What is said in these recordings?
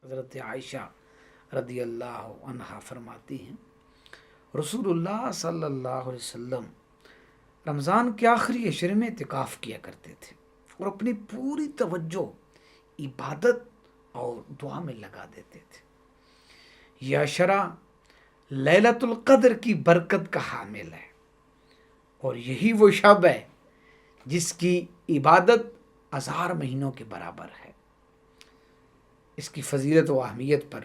حضرت عائشہ رضی اللہ عنہا فرماتی ہیں رسول اللہ صلی اللہ علیہ وسلم رمضان کے آخری عشرے میں اعتکاف کیا کرتے تھے اور اپنی پوری توجہ عبادت اور دعا میں لگا دیتے تھے۔ یہ عشرہ لیلۃ القدر کی برکت کا حامل ہے اور یہی وہ شب ہے جس کی عبادت 1000 مہینوں کے برابر ہے۔ اس کی فضیلت و اہمیت پر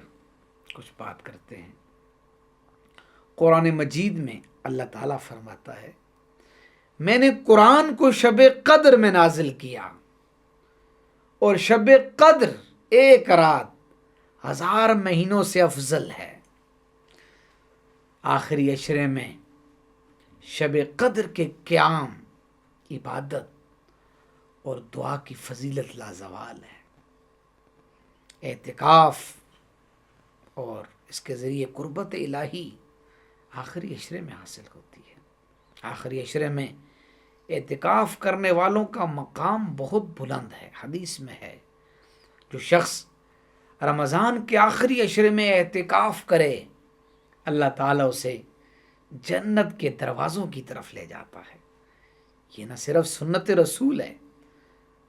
کچھ بات کرتے ہیں۔ قرآن مجید میں اللہ تعالیٰ فرماتا ہے میں نے قرآن کو شب قدر میں نازل کیا اور شب قدر ایک رات 1000 مہینوں سے افضل ہے۔ آخری عشرے میں شب قدر کے قیام، عبادت اور دعا کی فضیلت لازوال ہے۔ اعتکاف اور اس کے ذریعے قربت الہی آخری عشرے میں حاصل ہوتی ہے۔ آخری عشرے میں اعتکاف کرنے والوں کا مقام بہت بلند ہے۔ حدیث میں ہے جو شخص رمضان کے آخری عشرے میں اعتکاف کرے اللہ تعالیٰ اسے جنت کے دروازوں کی طرف لے جاتا ہے۔ یہ نہ صرف سنت رسول ہے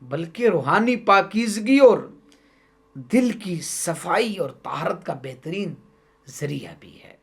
بلکہ روحانی پاکیزگی اور دل کی صفائی اور طہارت کا بہترین ذریعہ بھی ہے۔